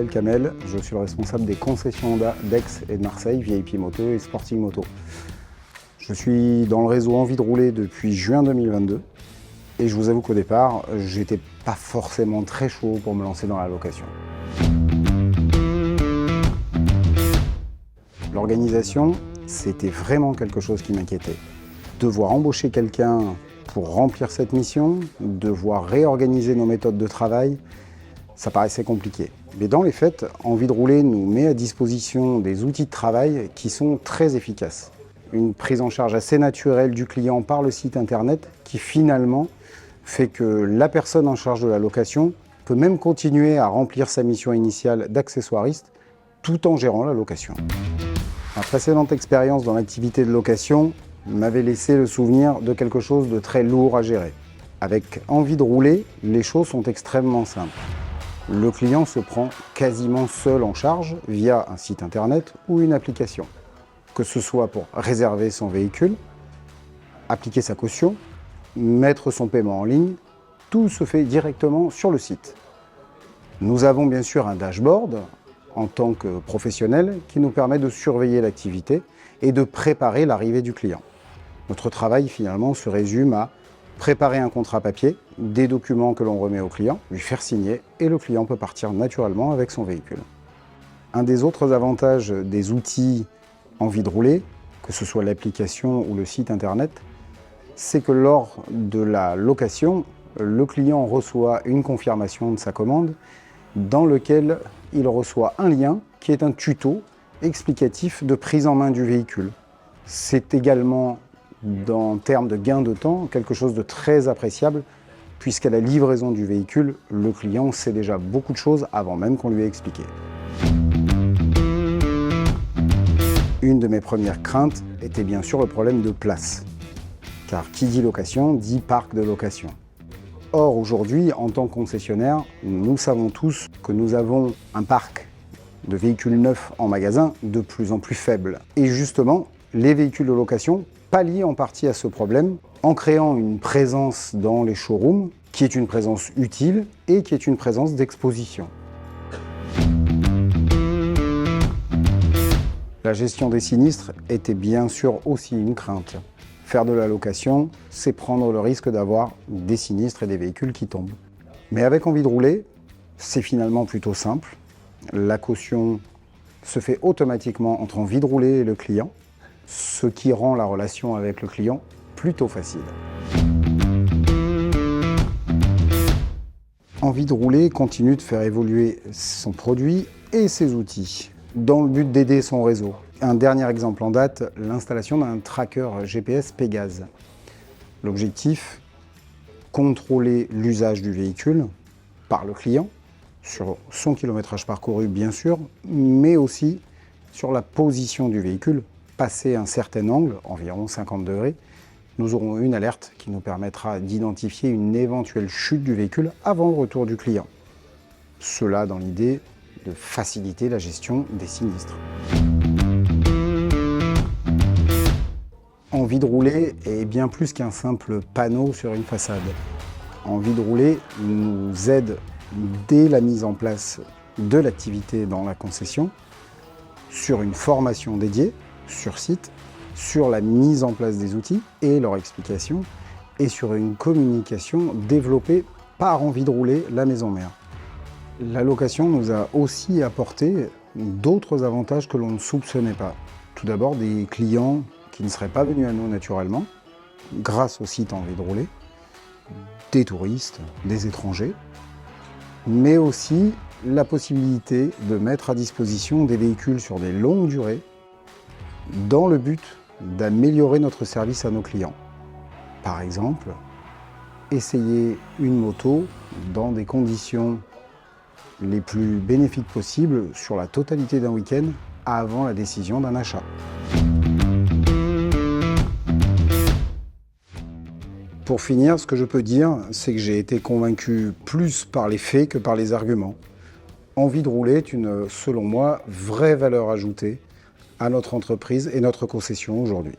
Kamel, je suis le responsable des concessions Honda d'Aix et de Marseille, VIP Moto et Sporting Moto. Je suis dans le réseau Envie de rouler depuis juin 2022 et je vous avoue qu'au départ, j'étais pas forcément très chaud pour me lancer dans la location. L'organisation, c'était vraiment quelque chose qui m'inquiétait. Devoir embaucher quelqu'un pour remplir cette mission, devoir réorganiser nos méthodes de travail, ça paraissait compliqué. Mais dans les faits, Envie de rouler nous met à disposition des outils de travail qui sont très efficaces. Une prise en charge assez naturelle du client par le site internet qui finalement fait que la personne en charge de la location peut même continuer à remplir sa mission initiale d'accessoiriste tout en gérant la location. Ma précédente expérience dans l'activité de location m'avait laissé le souvenir de quelque chose de très lourd à gérer. Avec Envie de rouler, les choses sont extrêmement simples. Le client se prend quasiment seul en charge via un site internet ou une application. Que ce soit pour réserver son véhicule, appliquer sa caution, mettre son paiement en ligne, tout se fait directement sur le site. Nous avons bien sûr un dashboard en tant que professionnel qui nous permet de surveiller l'activité et de préparer l'arrivée du client. Notre travail finalement se résume à préparer un contrat papier, des documents que l'on remet au client, lui faire signer et le client peut partir naturellement avec son véhicule. Un des autres avantages des outils Envie de rouler, que ce soit l'application ou le site internet, c'est que lors de la location, le client reçoit une confirmation de sa commande dans lequel il reçoit un lien qui est un tuto explicatif de prise en main du véhicule. C'est également, en termes de gain de temps, quelque chose de très appréciable puisqu'à la livraison du véhicule, le client sait déjà beaucoup de choses avant même qu'on lui ait expliqué. Une de mes premières craintes était bien sûr le problème de place. Car qui dit location, dit parc de location. Or, aujourd'hui, en tant que concessionnaire, nous savons tous que nous avons un parc de véhicules neufs en magasin de plus en plus faible. Et justement, les véhicules de location pallient en partie à ce problème en créant une présence dans les showrooms qui est une présence utile et qui est une présence d'exposition. La gestion des sinistres était bien sûr aussi une crainte. Faire de la location, c'est prendre le risque d'avoir des sinistres et des véhicules qui tombent. Mais avec Envie de rouler, c'est finalement plutôt simple. La caution se fait automatiquement entre Envie de rouler et le client, ce qui rend la relation avec le client plutôt facile. Envie de rouler continue de faire évoluer son produit et ses outils dans le but d'aider son réseau. Un dernier exemple en date, l'installation d'un tracker GPS Pégase. L'objectif, contrôler l'usage du véhicule par le client, sur son kilométrage parcouru bien sûr, mais aussi sur la position du véhicule. Passé un certain angle, environ 50 degrés, nous aurons une alerte qui nous permettra d'identifier une éventuelle chute du véhicule avant le retour du client. Cela dans l'idée de faciliter la gestion des sinistres. Envie de rouler est bien plus qu'un simple panneau sur une façade. Envie de rouler nous aide dès la mise en place de l'activité dans la concession, sur une formation dédiée, sur site, sur la mise en place des outils et leur explication, et sur une communication développée par Envie de rouler, la maison mère. La location nous a aussi apporté d'autres avantages que l'on ne soupçonnait pas. Tout d'abord, des clients qui ne seraient pas venus à nous naturellement, grâce au site Envie de rouler, des touristes, des étrangers, mais aussi la possibilité de mettre à disposition des véhicules sur des longues durées dans le but d'améliorer notre service à nos clients. Par exemple, essayer une moto dans des conditions les plus bénéfiques possibles sur la totalité d'un week-end avant la décision d'un achat. Pour finir, ce que je peux dire, c'est que j'ai été convaincu plus par les faits que par les arguments. Envie de rouler est une, selon moi, vraie valeur ajoutée à notre entreprise et notre concession aujourd'hui.